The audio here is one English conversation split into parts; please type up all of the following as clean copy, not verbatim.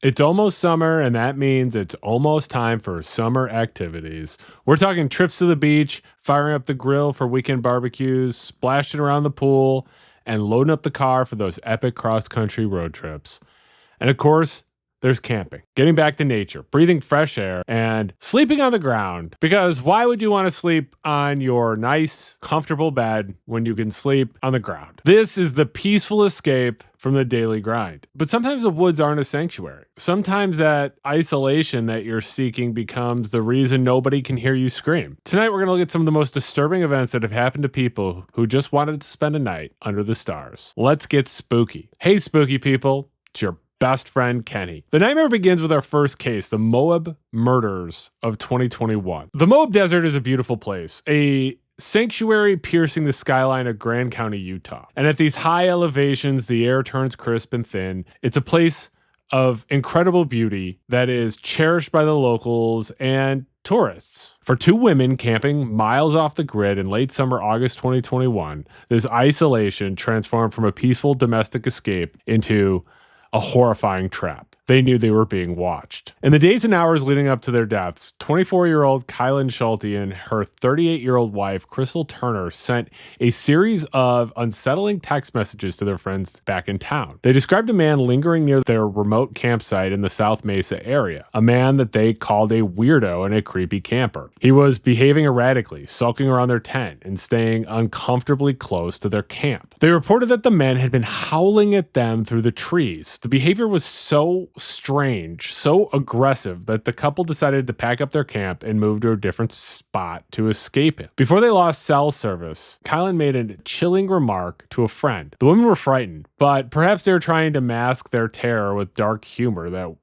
It's almost summer, and that means it's almost time for summer activities. We're talking trips to the beach, firing up the grill for weekend barbecues, splashing around the pool, and loading up the car for those epic cross-country road trips. And of course, there's camping, getting back to nature, breathing fresh air, and sleeping on the ground. Because why would you want to sleep on your nice, comfortable bed when you can sleep on the ground? This is the peaceful escape from the daily grind. But sometimes the woods aren't a sanctuary. Sometimes that isolation that you're seeking becomes the reason nobody can hear you scream. Tonight, we're going to look at some of the most disturbing events that have happened to people who just wanted to spend a night under the stars. Let's get spooky. Hey, spooky people. It's your best friend Kenny. The nightmare begins with our first case, the Moab murders of 2021. The Moab Desert is a beautiful place, a sanctuary piercing the skyline of Grand County, Utah. And at these high elevations, the air turns crisp and thin. It's a place of incredible beauty that is cherished by the locals and tourists. For two women camping miles off the grid in late summer August 2021, this isolation transformed from a peaceful domestic escape into a horrifying trap. They knew they were being watched. In the days and hours leading up to their deaths, 24-year-old Kylen Schulte and her 38-year-old wife, Crystal Turner, sent a series of unsettling text messages to their friends back in town. They described a man lingering near their remote campsite in the South Mesa area, a man that they called a weirdo and a creepy camper. He was behaving erratically, sulking around their tent, and staying uncomfortably close to their camp. They reported that the man had been howling at them through the trees. The behavior was so strange, so aggressive that the couple decided to pack up their camp and move to a different spot to escape it. Before they lost cell service, Kylen made a chilling remark to a friend. The women were frightened, but perhaps they were trying to mask their terror with dark humor that,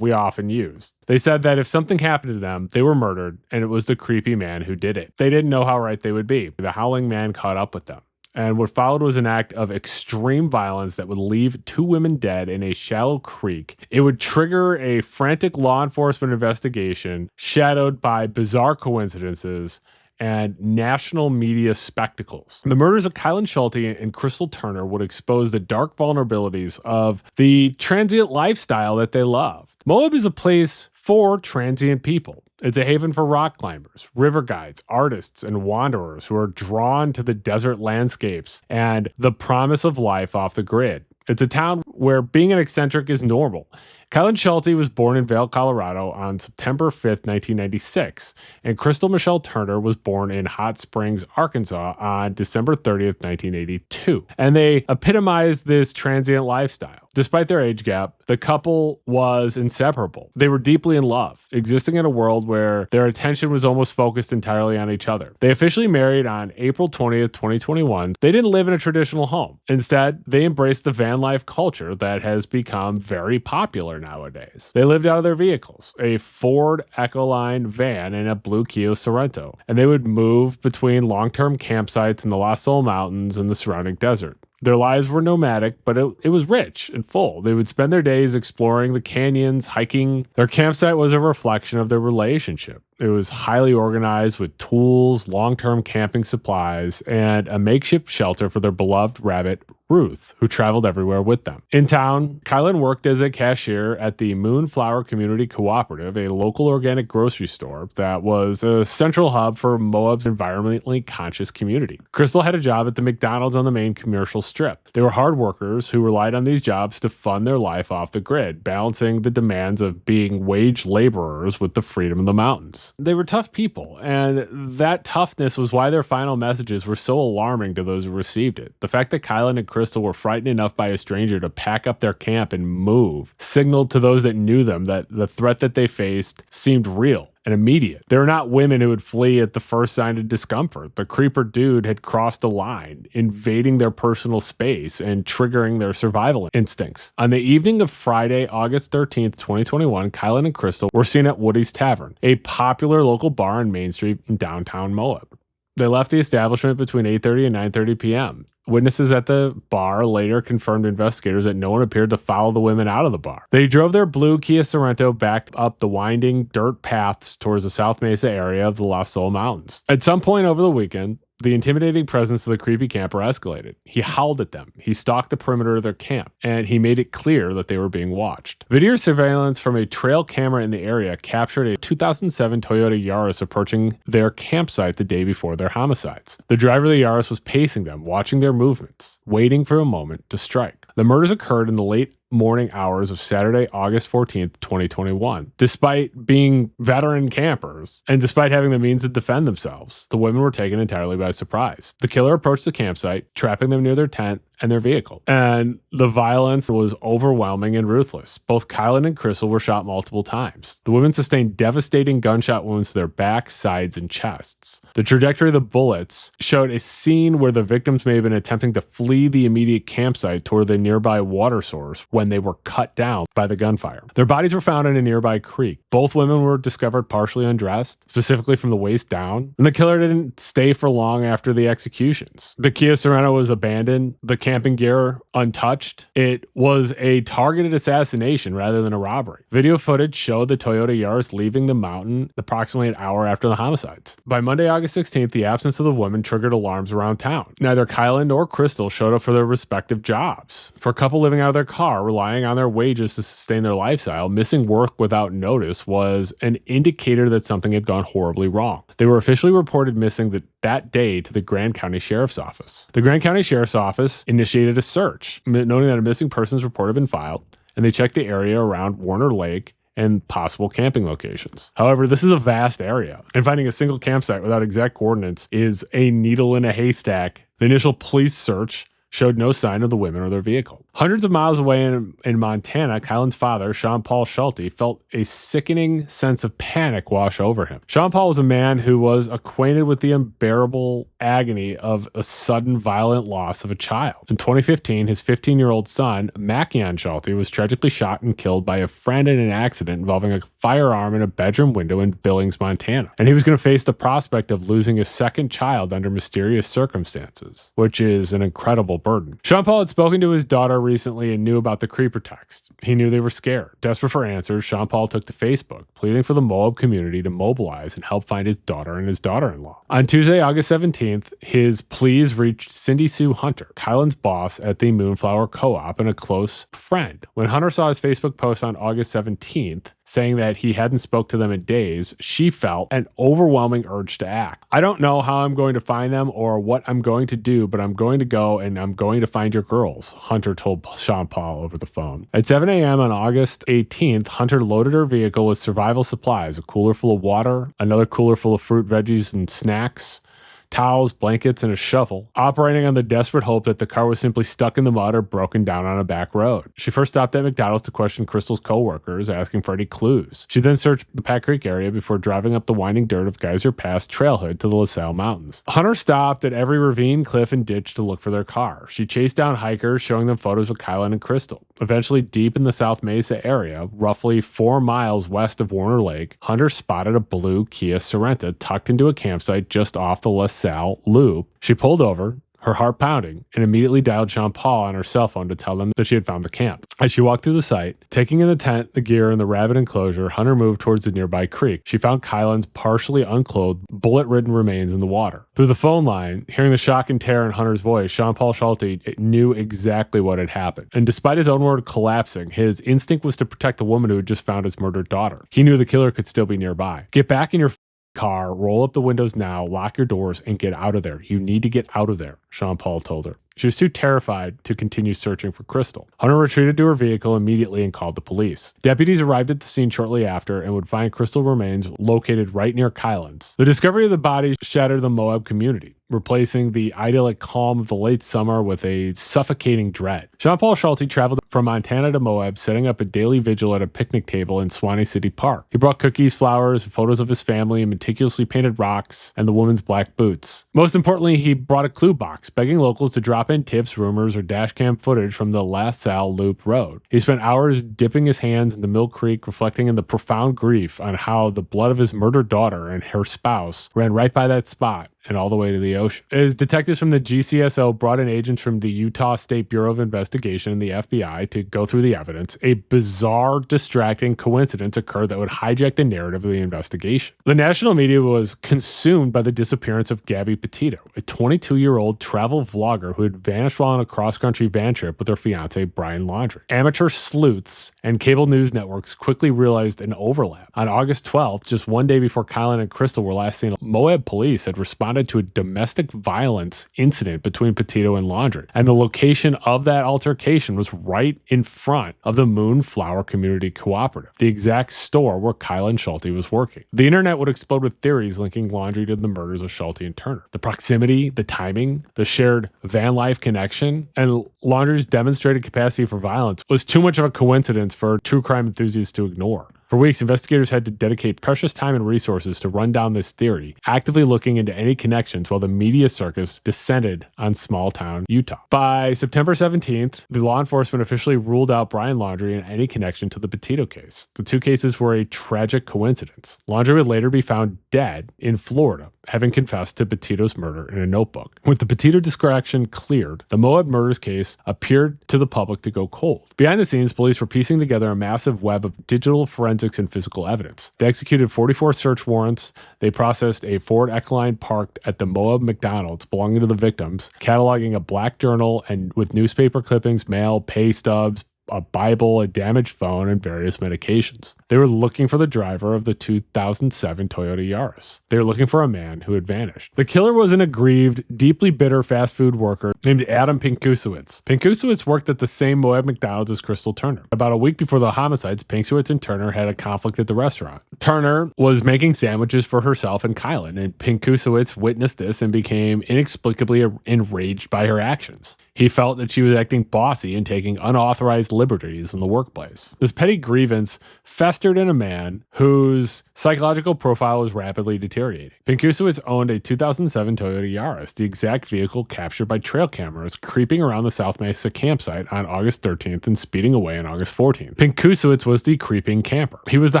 we often use. They said that if something happened to them, they were murdered, and it was the creepy man who did it. They didn't know how right they would be. The howling man caught up with them. And what followed was an act of extreme violence that would leave two women dead in a shallow creek. It would trigger a frantic law enforcement investigation, shadowed by bizarre coincidences and national media spectacles. The murders of Kylen Schulte and Crystal Turner would expose the dark vulnerabilities of the transient lifestyle that they love. Moab is a place for transient people. It's a haven for rock climbers, river guides, artists, and wanderers who are drawn to the desert landscapes and the promise of life off the grid. It's a town where being an eccentric is normal. Kylen Schulte was born in Vail, Colorado on September 5th, 1996, and Crystal Michelle Turner was born in Hot Springs, Arkansas on December 30th, 1982. And they epitomized this transient lifestyle. Despite their age gap, the couple was inseparable. They were deeply in love, existing in a world where their attention was almost focused entirely on each other. They officially married on April 20th, 2021. They didn't live in a traditional home. Instead, they embraced the van life culture that has become very popular nowadays. They lived out of their vehicles, a Ford Ecoline van and a blue Kia Sorento, and they would move between long-term campsites in the La Sole Mountains and the surrounding desert. Their lives were nomadic, but it was rich and full. They would spend their days exploring the canyons, hiking. Their campsite was a reflection of their relationship. It was highly organized with tools, long-term camping supplies, and a makeshift shelter for their beloved rabbit, Ruth, who traveled everywhere with them. In town, Kylen worked as a cashier at the Moonflower Community Cooperative, a local organic grocery store that was a central hub for Moab's environmentally conscious community. Crystal had a job at the McDonald's on the main commercial strip. They were hard workers who relied on these jobs to fund their life off the grid, balancing the demands of being wage laborers with the freedom of the mountains. They were tough people, and that toughness was why their final messages were so alarming to those who received it. The fact that Kylen and Crystal were frightened enough by a stranger to pack up their camp and move signaled to those that knew them that the threat that they faced seemed real and immediate. They were not women who would flee at the first sign of discomfort. The creeper dude had crossed a line, invading their personal space and triggering their survival instincts. On the evening of Friday, August 13th, 2021, Kylen and Crystal were seen at Woody's Tavern, a popular local bar on Main Street in downtown Moab. They left the establishment between 8:30 and 9:30 p.m. Witnesses at the bar later confirmed to investigators that no one appeared to follow the women out of the bar. They drove their blue Kia Sorento back up the winding dirt paths towards the South Mesa area of the La Sole Mountains. At some point over the weekend, the intimidating presence of the creepy camper escalated. He howled at them. He stalked the perimeter of their camp, and he made it clear that they were being watched. Video surveillance from a trail camera in the area captured a 2007 Toyota Yaris approaching their campsite the day before their homicides. The driver of the Yaris was pacing them, watching their movements, waiting for a moment to strike. The murders occurred in the late morning hours of Saturday, August 14th, 2021. Despite being veteran campers and despite having the means to defend themselves, the women were taken entirely by surprise. The killer approached the campsite, trapping them near their tent and their vehicle. And the violence was overwhelming and ruthless. Both Kylen and Crystal were shot multiple times. The women sustained devastating gunshot wounds to their backs, sides, and chests. The trajectory of the bullets showed a scene where the victims may have been attempting to flee the immediate campsite toward the nearby water source when they were cut down by the gunfire. Their bodies were found in a nearby creek. Both women were discovered partially undressed, specifically from the waist down, and the killer didn't stay for long after the executions. The Kia Sorento was abandoned, the camping gear untouched. It was a targeted assassination rather than a robbery. Video footage showed the Toyota Yaris leaving the mountain approximately an hour after the homicides. By Monday, August 16th, the absence of the women triggered alarms around town. Neither Kylen nor Crystal showed up for their respective jobs. For a couple living out of their car, relying on their wages to sustain their lifestyle, missing work without notice was an indicator that something had gone horribly wrong. They were officially reported missing that day to the Grand County Sheriff's Office. The Grand County Sheriff's Office initiated a search, noting that a missing persons report had been filed, and they checked the area around Warner Lake and possible camping locations. However, this is a vast area, and finding a single campsite without exact coordinates is a needle in a haystack. The initial police search showed no sign of the women or their vehicle. Hundreds of miles away in Montana, Kylen's father, Sean Paul Schulte, felt a sickening sense of panic wash over him. Sean Paul was a man who was acquainted with the unbearable agony of a sudden violent loss of a child. In 2015, his 15-year-old son, Maquoketa Schulte, was tragically shot and killed by a friend in an accident involving a firearm in a bedroom window in Billings, Montana. And he was going to face the prospect of losing his second child under mysterious circumstances, which is an incredible burden. Sean Paul had spoken to his daughter recently and knew about the creeper text. He knew they were scared. Desperate for answers, Sean Paul took to Facebook, pleading for the Moab community to mobilize and help find his daughter and his daughter-in-law. On Tuesday, August 17th, his pleas reached Cindy Sue Hunter, Kylen's boss at the Moonflower Co-op and a close friend. When Hunter saw his Facebook post on August 17th, saying that he hadn't spoke to them in days, she felt an overwhelming urge to act. "I don't know how I'm going to find them or what I'm going to do, but I'm going to go and I'm going to find your girls," Hunter told Sean Paul over the phone. At 7 a.m. on August 18th, Hunter loaded her vehicle with survival supplies, a cooler full of water, another cooler full of fruit, veggies, and snacks, towels, blankets, and a shovel, operating on the desperate hope that the car was simply stuck in the mud or broken down on a back road. She first stopped at McDonald's to question Crystal's co-workers, asking for any clues. She then searched the Pat Creek area before driving up the winding dirt of Geyser Pass trailhead to the LaSalle Mountains. Hunter stopped at every ravine, cliff, and ditch to look for their car. She chased down hikers, showing them photos of Kylen and Crystal. Eventually, deep in the South Mesa area, roughly 4 miles west of Warner Lake, Hunter spotted a blue Kia Sorento tucked into a campsite just off the LaSalle Loop. She pulled over, her heart pounding, and immediately dialed Sean Paul on her cell phone to tell them that she had found the camp. As she walked through the site, taking in the tent, the gear, and the rabbit enclosure, Hunter moved towards the nearby creek. She found Kylen's partially unclothed, bullet-ridden remains in the water. Through the phone line, hearing the shock and terror in Hunter's voice, Sean Paul Schulte knew exactly what had happened. And despite his own word collapsing, his instinct was to protect the woman who had just found his murdered daughter. He knew the killer could still be nearby. "Get back in your car, roll up the windows now, lock your doors, and get out of there. You need to get out of there," Sean Paul told her. She was too terrified to continue searching for Crystal. Hunter retreated to her vehicle immediately and called the police. Deputies arrived at the scene shortly after and would find Crystal remains located right near Kylen's. The discovery of the body shattered the Moab community, replacing the idyllic calm of the late summer with a suffocating dread. Sean Paul Schulte traveled from Montana to Moab, setting up a daily vigil at a picnic table in Swanee City Park. He brought cookies, flowers, photos of his family, and meticulously painted rocks and the woman's black boots. Most importantly, he brought a clue box, begging locals to drop in tips, rumors, or dashcam footage from the LaSalle Loop Road. He spent hours dipping his hands in the Mill Creek, reflecting in the profound grief on how the blood of his murdered daughter and her spouse ran right by that spot and all the way to the ocean. As detectives from the GCSO brought in agents from the Utah State Bureau of Investigation and the FBI, FBI to go through the evidence, a bizarre, distracting coincidence occurred that would hijack the narrative of the investigation. The national media was consumed by the disappearance of Gabby Petito, a 22-year-old travel vlogger who had vanished while on a cross-country van trip with her fiancé, Brian Laundrie. Amateur sleuths and cable news networks quickly realized an overlap. On August 12th, just one day before Kylen and Crystal were last seen, Moab police had responded to a domestic violence incident between Petito and Laundrie, and the location of that altercation was right in front of the Moonflower Community Cooperative, the exact store where Kylen Schulte was working. The internet would explode with theories linking Laundrie to the murders of Schulte and Turner. The proximity, the timing, the shared van life connection, and Laundrie's demonstrated capacity for violence was too much of a coincidence for true crime enthusiasts to ignore. For weeks, investigators had to dedicate precious time and resources to run down this theory, actively looking into any connections while the media circus descended on small-town Utah. By September 17th, the law enforcement officially ruled out Brian Laundrie and any connection to the Petito case. The two cases were a tragic coincidence. Laundrie would later be found dead in Florida, having confessed to Petito's murder in a notebook. With the Petito distraction cleared, the Moab murders case appeared to the public to go cold. Behind the scenes, police were piecing together a massive web of digital forensics and physical evidence. They executed 44 search warrants. They processed a Ford Econoline parked at the Moab McDonald's belonging to the victims, cataloging a black journal and with newspaper clippings, mail, pay stubs, a Bible, a damaged phone, and various medications. They were looking for the driver of the 2007 Toyota Yaris. They were looking for a man who had vanished. The killer was an aggrieved, deeply bitter fast food worker named Adam Pinkusewicz. Pinkusewicz worked at the same Moab McDonald's as Crystal Turner. About a week before the homicides, Pinkusewicz and Turner had a conflict at the restaurant. Turner was making sandwiches for herself and Kylen, and Pinkusewicz witnessed this and became inexplicably enraged by her actions. He felt that she was acting bossy and taking unauthorized liberties in the workplace. This petty grievance festered in a man whose psychological profile was rapidly deteriorating. Pinkusewicz owned a 2007 Toyota Yaris, the exact vehicle captured by trail cameras creeping around the South Mesa campsite on August 13th and speeding away on August 14th. Pinkusewicz was the creeping camper. He was the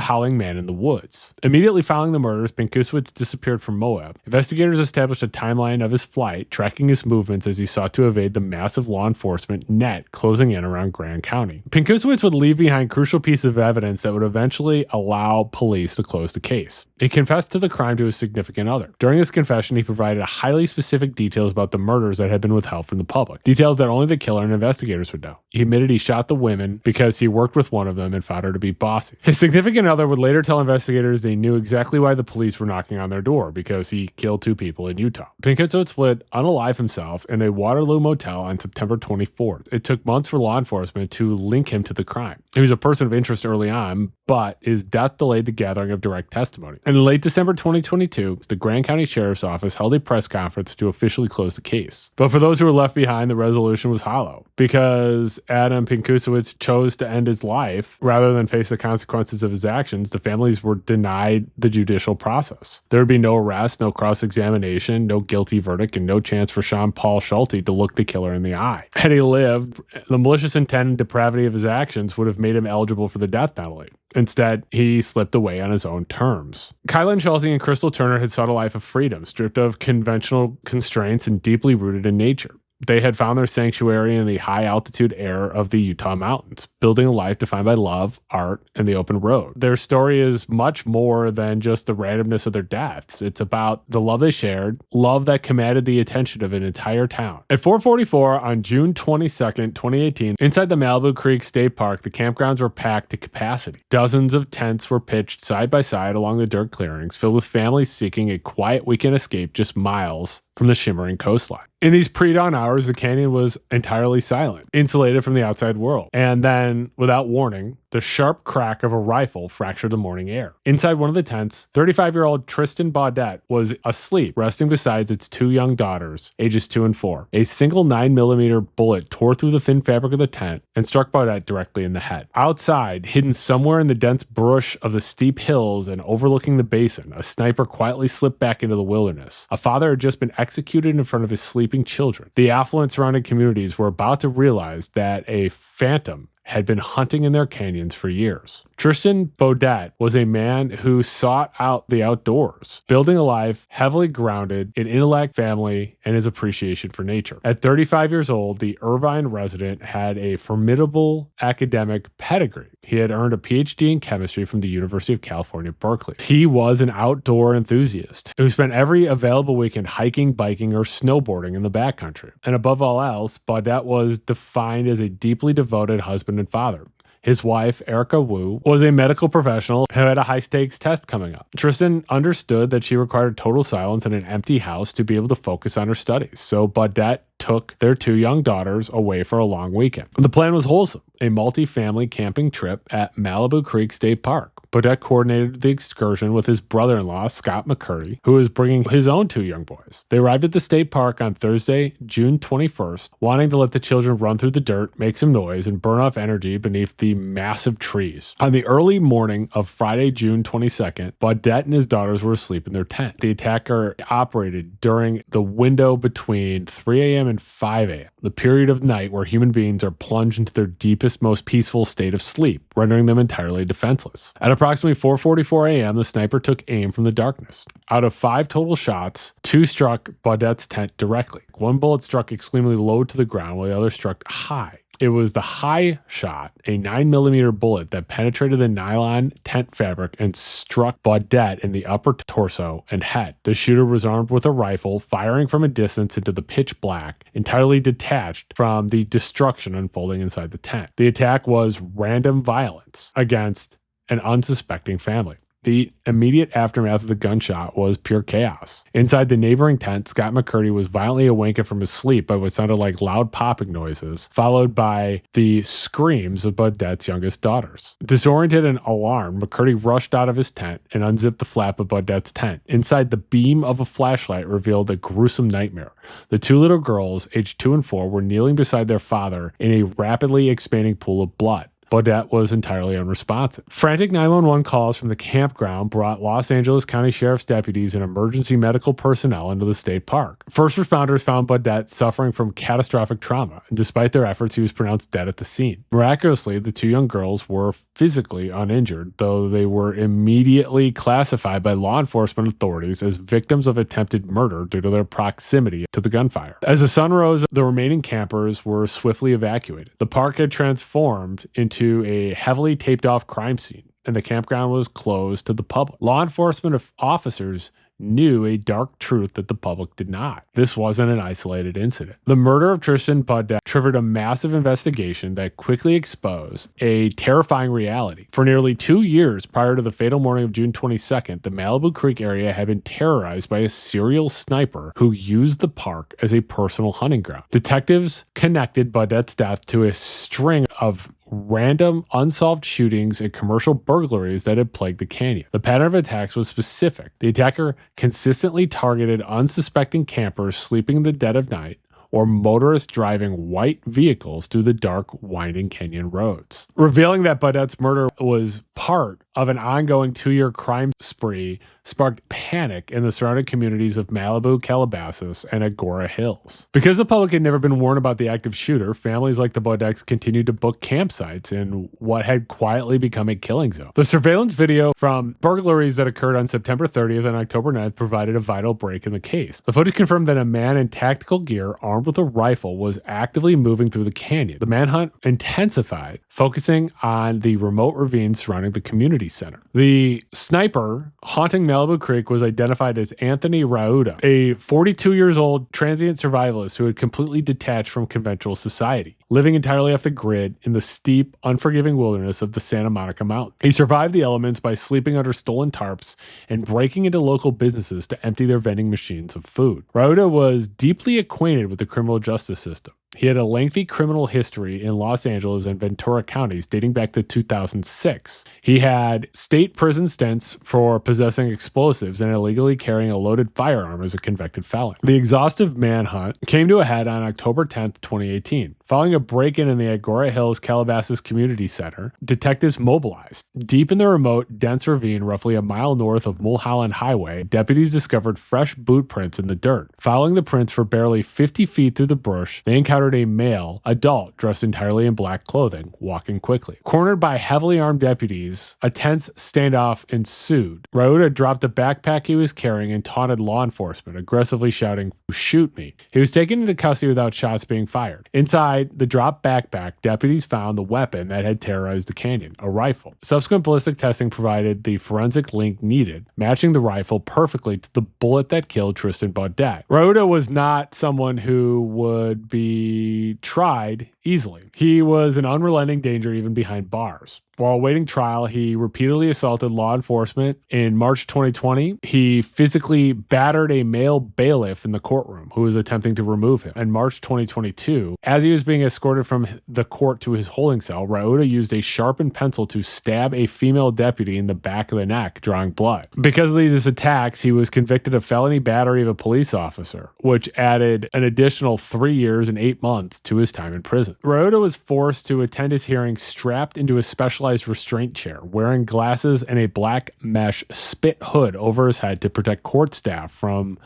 howling man in the woods. Immediately following the murders, Pinkusewicz disappeared from Moab. Investigators established a timeline of his flight, tracking his movements as he sought to evade the massive law enforcement net closing in around Grand County. Pinkusewicz would leave behind crucial pieces of evidence that would eventually allow police to close the case. He confessed to the crime to his significant other. During his confession, he provided highly specific details about the murders that had been withheld from the public, details that only the killer and investigators would know. He admitted he shot the women because he worked with one of them and found her to be bossy. His significant other would later tell investigators they knew exactly why the police were knocking on their door, because he killed two people in Utah. Pinkusewicz would unalive himself in a Waterloo motel on September 24th. It took months for law enforcement to link him to the crime. He was a person of interest early on, but his death delayed the gathering of direct testimony. In late December 2022, the Grand County Sheriff's Office held a press conference to officially close the case. But for those who were left behind, the resolution was hollow, because Adam Pinkusewicz chose to end his life rather than face the consequences of his actions. The families were denied the judicial process. There would be no arrest, no cross-examination, no guilty verdict, and no chance for Sean Paul Schulte to look the killer in the eye. Had he lived, the malicious intent and depravity of his actions would have made him eligible for the death penalty. Instead, he slipped away on his own terms. Kylen Schulte and Crystal Turner had sought a life of freedom, stripped of conventional constraints and deeply rooted in nature. They had found their sanctuary in the high-altitude air of the Utah mountains, building a life defined by love, art, and the open road. Their story is much more than just the randomness of their deaths. It's about the love they shared, love that commanded the attention of an entire town. At 4:44 on June 22nd, 2018, inside the Malibu Creek State Park, the campgrounds were packed to capacity. Dozens of tents were pitched side by side along the dirt clearings, filled with families seeking a quiet weekend escape just miles from the shimmering coastline. In these pre-dawn hours, the canyon was entirely silent, insulated from the outside world. And then, without warning, the sharp crack of a rifle fractured the morning air. Inside one of the tents, 35-year-old Tristan Beaudette was asleep, resting beside its two young daughters, ages 2 and 4. A single 9mm bullet tore through the thin fabric of the tent and struck Beaudette directly in the head. Outside, hidden somewhere in the dense brush of the steep hills and overlooking the basin, a sniper quietly slipped back into the wilderness. A father had just been executed in front of his sleeping children. The affluent surrounding communities were about to realize that a phantom had been hunting in their canyons for years. Tristan Beaudette was a man who sought out the outdoors, building a life heavily grounded in intellect, family, and his appreciation for nature. At 35 years old, the Irvine resident had a formidable academic pedigree. He had earned a PhD in chemistry from the University of California, Berkeley. He was an outdoor enthusiast who spent every available weekend hiking, biking, or snowboarding in the backcountry. And above all else, Beaudette was defined as a deeply devoted husband and father. His wife, Erica Wu, was a medical professional who had a high-stakes test coming up. Tristan understood that she required total silence in an empty house to be able to focus on her studies, so Beaudette took their 2 young daughters away for a long weekend. The plan was wholesome, a multi-family camping trip at Malibu Creek State Park. Beaudette coordinated the excursion with his brother-in-law, Scott McCurdy, who was bringing his own 2 young boys. They arrived at the state park on Thursday, June 21st, wanting to let the children run through the dirt, make some noise, and burn off energy beneath the massive trees. On the early morning of Friday, June 22nd, Beaudette and his daughters were asleep in their tent. The attacker operated during the window between 3 a.m. and 5 a.m., the period of night where human beings are plunged into their deepest, most peaceful state of sleep, rendering them entirely defenseless. At approximately 4:44 a.m., the sniper took aim from the darkness. Out of 5 total shots, 2 struck Beaudette's tent directly. 1 bullet struck extremely low to the ground, while the other struck high. It was the high shot, a 9mm bullet, that penetrated the nylon tent fabric and struck Beaudette in the upper torso and head. The shooter was armed with a rifle, firing from a distance into the pitch black, entirely detached from the destruction unfolding inside the tent. The attack was random violence against an unsuspecting family. The immediate aftermath of the gunshot was pure chaos. Inside the neighboring tent, Scott McCurdy was violently awakened from his sleep by what sounded like loud popping noises, followed by the screams of Beaudette's youngest daughters. Disoriented and alarmed, McCurdy rushed out of his tent and unzipped the flap of Beaudette's tent. Inside, the beam of a flashlight revealed a gruesome nightmare. The 2 little girls, aged 2 and 4, were kneeling beside their father in a rapidly expanding pool of blood. Beaudette was entirely unresponsive. Frantic 911 calls from the campground brought Los Angeles County Sheriff's deputies and emergency medical personnel into the state park. First responders found Beaudette suffering from catastrophic trauma, and despite their efforts, he was pronounced dead at the scene. Miraculously, the 2 young girls were physically uninjured, though they were immediately classified by law enforcement authorities as victims of attempted murder due to their proximity to the gunfire. As the sun rose, the remaining campers were swiftly evacuated. The park had transformed into a heavily taped off crime scene, and the campground was closed to the public. Law enforcement officers knew a dark truth that the public did not. This wasn't an isolated incident. The murder of Tristan Beaudette triggered a massive investigation that quickly exposed a terrifying reality. For nearly 2 years prior to the fatal morning of June 22nd, the Malibu Creek area had been terrorized by a serial sniper who used the park as a personal hunting ground. Detectives connected Beaudette's death to a string of random unsolved shootings and commercial burglaries that had plagued the canyon. The pattern of attacks was specific. The attacker consistently targeted unsuspecting campers sleeping in the dead of night or motorists driving white vehicles through the dark, winding canyon roads. Revealing that Beaudette's murder was part of an ongoing 2-year crime spree sparked panic in the surrounding communities of Malibu, Calabasas, and Agora Hills. Because the public had never been warned about the active shooter, families like the Beaudettes continued to book campsites in what had quietly become a killing zone. The surveillance video from burglaries that occurred on September 30th and October 9th provided a vital break in the case. The footage confirmed that a man in tactical gear armed with a rifle was actively moving through the canyon. The manhunt intensified, focusing on the remote ravines surrounding the community center. The sniper haunting Malibu Creek was identified as Anthony Rauda, a 42 years old transient survivalist who had completely detached from conventional society, living entirely off the grid in the steep, unforgiving wilderness of the Santa Monica Mountains. He survived the elements by sleeping under stolen tarps and breaking into local businesses to empty their vending machines of food. Rauda was deeply acquainted with the criminal justice system. He had a lengthy criminal history in Los Angeles and Ventura counties dating back to 2006. He had state prison stints for possessing explosives and illegally carrying a loaded firearm as a convicted felon. The exhaustive manhunt came to a head on October 10th, 2018. Following a break-in in the Agora Hills Calabasas Community Center, detectives mobilized. Deep in the remote, dense ravine roughly a mile north of Mulholland Highway, deputies discovered fresh boot prints in the dirt. Following the prints for barely 50 feet through the brush, they encountered a male, adult, dressed entirely in black clothing, walking quickly. Cornered by heavily armed deputies, a tense standoff ensued. Rauda dropped the backpack he was carrying and taunted law enforcement, aggressively shouting, "Shoot me." He was taken into custody without shots being fired. Inside the dropped backpack, deputies found the weapon that had terrorized the canyon, a rifle. Subsequent ballistic testing provided the forensic link needed, matching the rifle perfectly to the bullet that killed Tristan Beaudette. Rauda was not someone who would be tried easily. He was an unrelenting danger even behind bars. While awaiting trial, he repeatedly assaulted law enforcement. In March 2020, he physically battered a male bailiff in the courtroom who was attempting to remove him. In March 2022, as he was being escorted from the court to his holding cell, Rauda used a sharpened pencil to stab a female deputy in the back of the neck, drawing blood. Because of these attacks, he was convicted of felony battery of a police officer, which added an additional 3 years and 8 months to his time in prison. Rauda was forced to attend his hearing strapped into a specialized restraint chair, wearing glasses and a black mesh spit hood over his head to protect court staff from,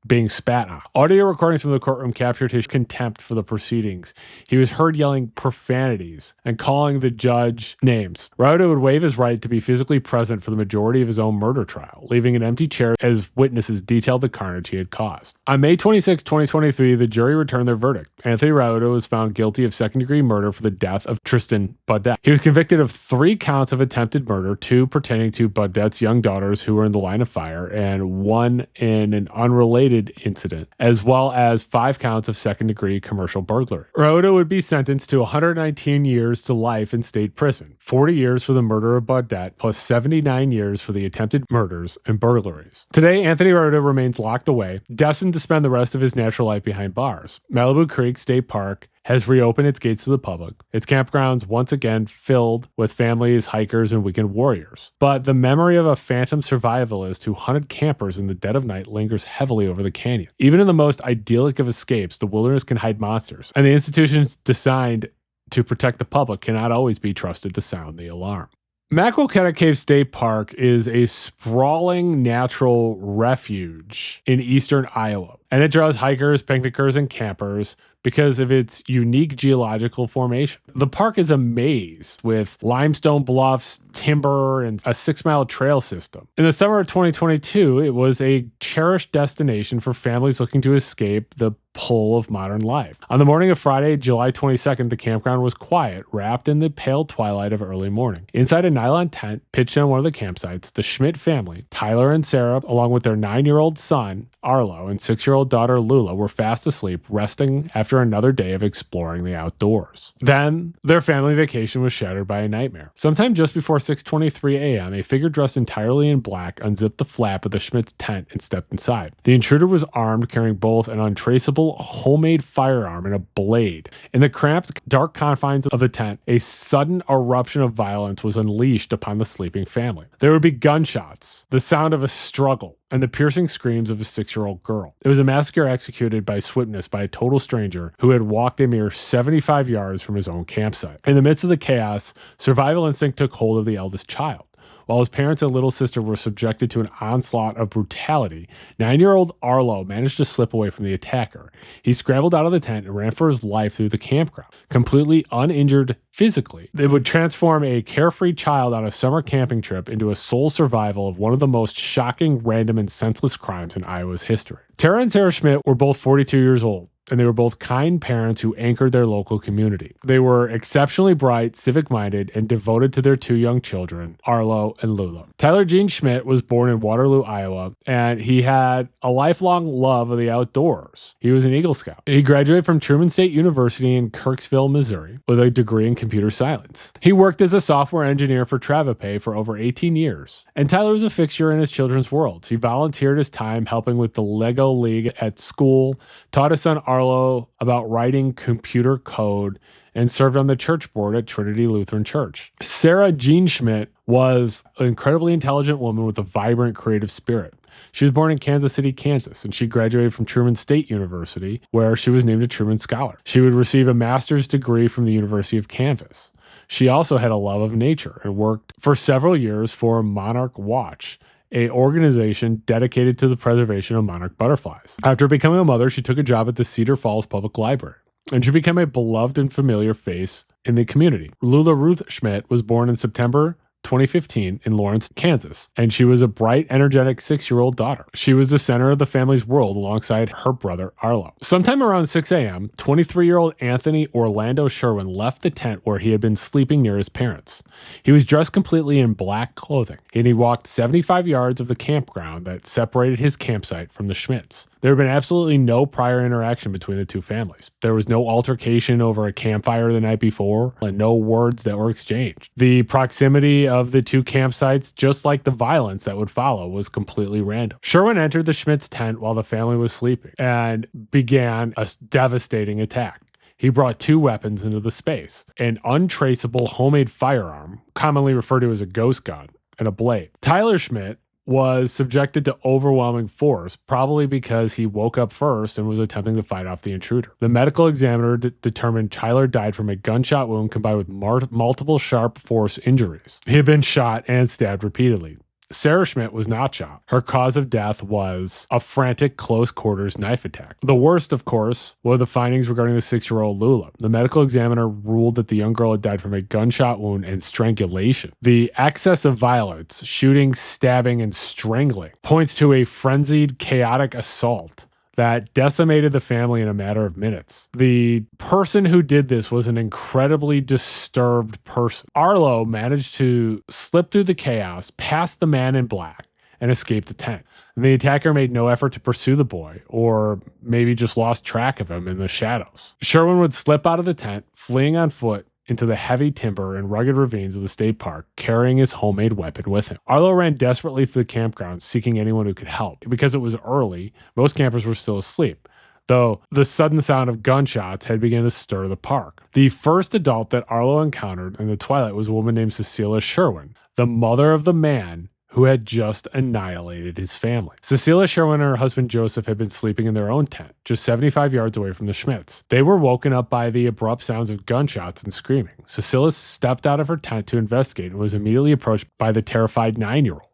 being spat on. Audio recordings from the courtroom captured his contempt for the proceedings. He was heard yelling profanities and calling the judge names. Rauda would waive his right to be physically present for the majority of his own murder trial, leaving an empty chair as witnesses detailed the carnage he had caused. On May 26, 2023, the jury returned their verdict. Anthony Rauda was found guilty of second-degree murder for the death of Tristan Beaudette. He was convicted of 3 counts of attempted murder, 2 pertaining to Baudette's young daughters who were in the line of fire, and 1 in an unrelated incident, as well as 5 counts of second-degree commercial burglary. Rauda would be sentenced to 119 years to life in state prison, 40 years for the murder of Beaudette, plus 79 years for the attempted murders and burglaries. Today, Anthony Rauda remains locked away, destined to spend the rest of his natural life behind bars. Malibu Creek State Park has reopened its gates to the public, its campgrounds once again filled with families, hikers, and weekend warriors. But the memory of a phantom survivalist who hunted campers in the dead of night lingers heavily over the canyon. Even in the most idyllic of escapes, the wilderness can hide monsters, and the institutions designed to protect the public cannot always be trusted to sound the alarm. Maquoketa Cave State Park is a sprawling natural refuge in eastern Iowa, and it draws hikers, picnickers, and campers because of its unique geological formation. The park is a maze with limestone bluffs, timber, and a 6-mile trail system. In the summer of 2022, it was a cherished destination for families looking to escape the pull of modern life. On the morning of Friday, July 22nd, the campground was quiet, wrapped in the pale twilight of early morning. Inside a nylon tent pitched on one of the campsites, the Schmidt family, Tyler and Sarah, along with their 9-year-old son, Arlo, and 6-year-old daughter, Lula, were fast asleep, resting after another day of exploring the outdoors. Then, their family vacation was shattered by a nightmare. Sometime just before 6:23 a.m., a figure dressed entirely in black unzipped the flap of the Schmidt's tent and stepped inside. The intruder was armed, carrying both an untraceable homemade firearm and a blade. In the cramped, dark confines of the tent, a sudden eruption of violence was unleashed upon the sleeping family. There would be gunshots, the sound of a struggle, and the piercing screams of a 6-year-old girl. It was a massacre executed by swiftness by a total stranger who had walked a mere 75 yards from his own campsite. In the midst of the chaos, survival instinct took hold of the eldest child. While his parents and little sister were subjected to an onslaught of brutality, 9-year-old Arlo managed to slip away from the attacker. He scrambled out of the tent and ran for his life through the campground, completely uninjured physically. It would transform a carefree child on a summer camping trip into a sole survival of one of the most shocking, random, and senseless crimes in Iowa's history. Tara and Sarah Schmidt were both 42 years old, and they were both kind parents who anchored their local community. They were exceptionally bright, civic-minded, and devoted to their 2 young children, Arlo and Lula. Tyler Gene Schmidt was born in Waterloo, Iowa, and he had a lifelong love of the outdoors. He was an Eagle Scout. He graduated from Truman State University in Kirksville, Missouri, with a degree in computer science. He worked as a software engineer for Travapay for over 18 years, and Tyler was a fixture in his children's worlds. He volunteered his time helping with the Lego League at school, taught his son Arlo about writing computer code, and served on the church board at Trinity Lutheran Church. Sarah Jean Schmidt was an incredibly intelligent woman with a vibrant creative spirit. She was born in Kansas City, Kansas, and she graduated from Truman State University, where she was named a Truman Scholar. She would receive a master's degree from the University of Kansas. She also had a love of nature and worked for several years for Monarch Watch, an organization dedicated to the preservation of monarch butterflies. After becoming a mother, she took a job at the Cedar Falls Public Library, and she became a beloved and familiar face in the community. Lula Ruth Schmidt was born in September 2015 in Lawrence, Kansas, and she was a bright, energetic 6-year-old daughter. She was the center of the family's world alongside her brother Arlo. Sometime around 6 a.m., 23-year-old Anthony Orlando Sherwin left the tent where he had been sleeping near his parents. He was dressed completely in black clothing, and he walked 75 yards of the campground that separated his campsite from the Schmidts. There had been absolutely no prior interaction between the two families. There was no altercation over a campfire the night before, and no words that were exchanged. The proximity of the two campsites, just like the violence that would follow, was completely random. Sherwin entered the Schmidts' tent while the family was sleeping and began a devastating attack. He brought 2 weapons into the space: an untraceable homemade firearm, commonly referred to as a ghost gun, and a blade. Tyler Schmidt was subjected to overwhelming force, probably because he woke up first and was attempting to fight off the intruder. The medical examiner determined Tyler died from a gunshot wound combined with multiple sharp force injuries. He had been shot and stabbed repeatedly. Sarah Schmidt was not shot. Her cause of death was a frantic close-quarters knife attack. The worst, of course, were the findings regarding the 6-year-old Lula. The medical examiner ruled that the young girl had died from a gunshot wound and strangulation. The excess of violence, shooting, stabbing, and strangling, points to a frenzied, chaotic assault that decimated the family in a matter of minutes. The person who did this was an incredibly disturbed person. Arlo managed to slip through the chaos, past the man in black, and escape the tent. And the attacker made no effort to pursue the boy, or maybe just lost track of him in the shadows. Sherwin would slip out of the tent, fleeing on foot into the heavy timber and rugged ravines of the state park, carrying his homemade weapon with him. Arlo ran desperately through the campground, seeking anyone who could help. Because it was early, most campers were still asleep, though the sudden sound of gunshots had begun to stir the park. The first adult that Arlo encountered in the twilight was a woman named Cecilia Sherwin, the mother of the man who had just annihilated his family. Cecilia Sherwin and her husband Joseph had been sleeping in their own tent, just 75 yards away from the Schmidts. They were woken up by the abrupt sounds of gunshots and screaming. Cecilia stepped out of her tent to investigate and was immediately approached by the terrified 9-year-old.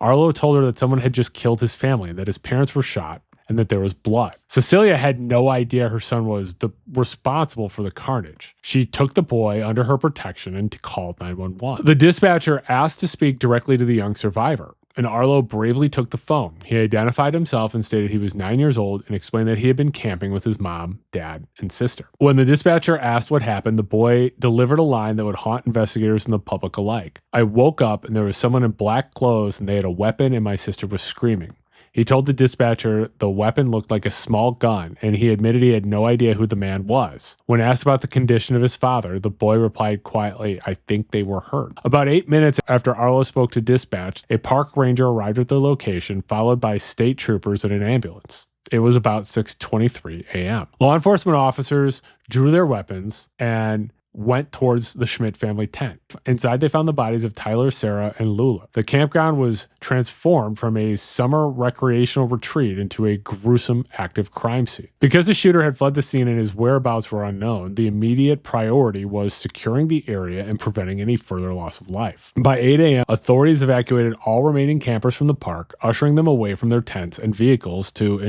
Arlo told her that someone had just killed his family and that his parents were shot and that there was blood. Cecilia had no idea her son was responsible for the carnage. She took the boy under her protection and called 911. The dispatcher asked to speak directly to the young survivor, and Arlo bravely took the phone. He identified himself and stated he was 9 years old and explained that he had been camping with his mom, dad, and sister. When the dispatcher asked what happened, the boy delivered a line that would haunt investigators and the public alike. "I woke up and there was someone in black clothes and they had a weapon and my sister was screaming." He told the dispatcher the weapon looked like a small gun, and he admitted he had no idea who the man was. When asked about the condition of his father, the boy replied quietly, "I think they were hurt." About 8 minutes after Arlo spoke to dispatch, a park ranger arrived at the location, followed by state troopers and an ambulance. It was about 6:23 a.m. Law enforcement officers drew their weapons and went towards the Schmidt family tent. Inside, they found the bodies of Tyler, Sarah, and Lula. The campground was transformed from a summer recreational retreat into a gruesome active crime scene. Because the shooter had fled the scene and his whereabouts were unknown, the immediate priority was securing the area and preventing any further loss of life. By 8 a.m., authorities evacuated all remaining campers from the park, ushering them away from their tents and vehicles to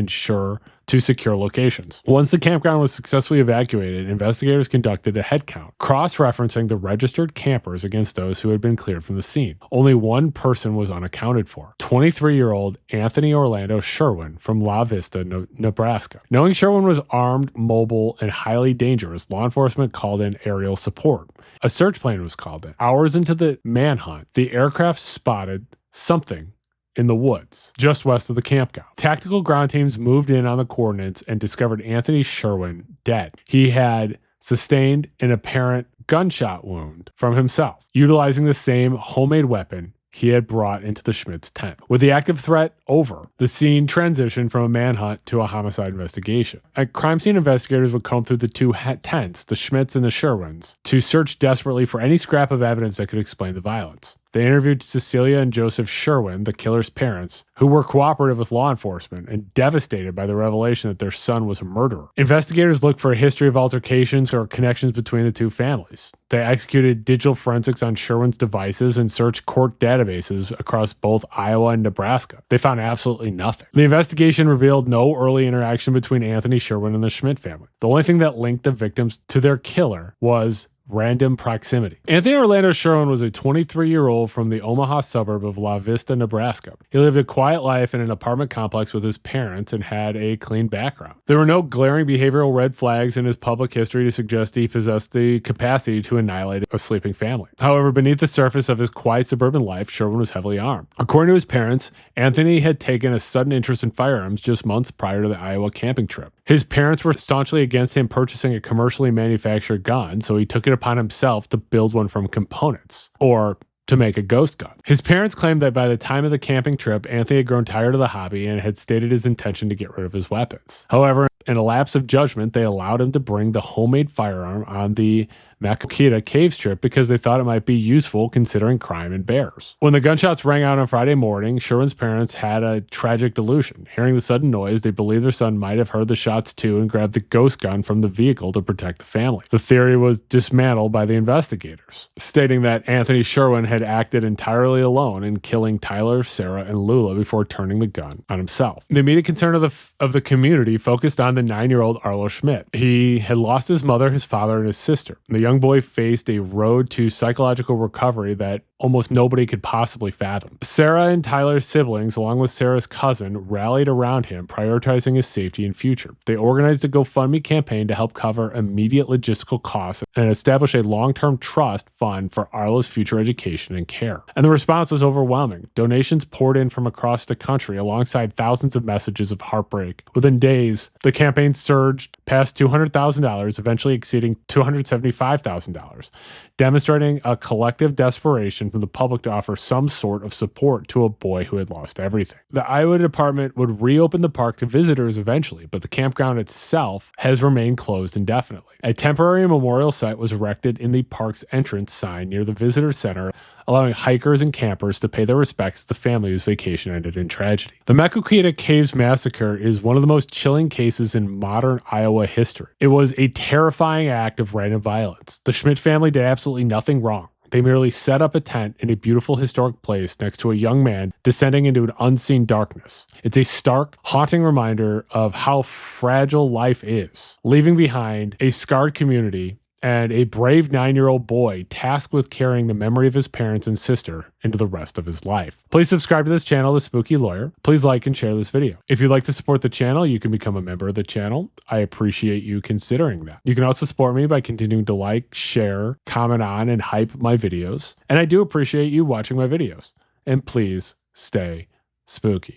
secure locations. Once the campground was successfully evacuated, investigators conducted a head count, cross-referencing the registered campers against those who had been cleared from the scene. Only one person was unaccounted for: 23-year-old Anthony Orlando Sherwin from La Vista, Nebraska. Knowing Sherwin was armed, mobile, and highly dangerous, law enforcement called in aerial support. A search plane was called in. Hours into the manhunt, the aircraft spotted something in the woods just west of the campground. Tactical ground teams moved in on the coordinates and discovered Anthony Sherwin dead. He had sustained an apparent gunshot wound from himself, utilizing the same homemade weapon he had brought into the Schmidt's tent. With the active threat over, the scene transitioned from a manhunt to a homicide investigation. At crime scene, investigators would comb through the two tents, the Schmidts and the Sherwins, to search desperately for any scrap of evidence that could explain the violence. They interviewed Cecilia and Joseph Sherwin, the killer's parents, who were cooperative with law enforcement and devastated by the revelation that their son was a murderer. Investigators looked for a history of altercations or connections between the two families. They executed digital forensics on Sherwin's devices and searched court databases across both Iowa and Nebraska. They found absolutely nothing. The investigation revealed no early interaction between Anthony Sherwin and the Schmidt family. The only thing that linked the victims to their killer was random proximity. Anthony Orlando Sherwin was a 23-year-old from the Omaha suburb of La Vista, Nebraska. He lived a quiet life in an apartment complex with his parents and had a clean background. There were no glaring behavioral red flags in his public history to suggest he possessed the capacity to annihilate a sleeping family. However, beneath the surface of his quiet suburban life, Sherwin was heavily armed. According to his parents, Anthony had taken a sudden interest in firearms just months prior to the Iowa camping trip. His parents were staunchly against him purchasing a commercially manufactured gun, so he took it upon himself to build one from components, or to make a ghost gun. His parents claimed that by the time of the camping trip, Anthony had grown tired of the hobby and had stated his intention to get rid of his weapons. However, in a lapse of judgment, they allowed him to bring the homemade firearm on the Maquoketa cave strip because they thought it might be useful considering crime and bears. When the gunshots rang out on Friday morning, Sherwin's parents had a tragic delusion. Hearing the sudden noise, they believed their son might have heard the shots too and grabbed the ghost gun from the vehicle to protect the family. The theory was dismantled by the investigators, stating that Anthony Sherwin had acted entirely alone in killing Tyler, Sarah, and Lula before turning the gun on himself. The immediate concern of the community focused on the 9-year-old Arlo Schmidt. He had lost his mother, his father, and his sister. The young boy faced a road to psychological recovery that almost nobody could possibly fathom. Sarah and Tyler's siblings, along with Sarah's cousin, rallied around him, prioritizing his safety and future. They organized a GoFundMe campaign to help cover immediate logistical costs and establish a long-term trust fund for Arlo's future education and care. And the response was overwhelming. Donations poured in from across the country alongside thousands of messages of heartbreak. Within days, the campaign surged past $200,000, eventually exceeding $275,000, demonstrating a collective desperation from the public to offer some sort of support to a boy who had lost everything. The Iowa Department would reopen the park to visitors eventually, but the campground itself has remained closed indefinitely. A temporary memorial site was erected in the park's entrance sign near the visitor center, allowing hikers and campers to pay their respects to the family whose vacation ended in tragedy. The Maquoketa Caves Massacre is one of the most chilling cases in modern Iowa history. It was a terrifying act of random violence. The Schmidt family did absolutely nothing wrong. They merely set up a tent in a beautiful historic place next to a young man descending into an unseen darkness. It's a stark, haunting reminder of how fragile life is, leaving behind a scarred community and a brave 9-year-old boy tasked with carrying the memory of his parents and sister into the rest of his life. Please subscribe to this channel, The Spooky Lawyer. Please like and share this video. If you'd like to support the channel, you can become a member of the channel. I appreciate you considering that. You can also support me by continuing to like, share, comment on, and hype my videos. And I do appreciate you watching my videos. And please stay spooky.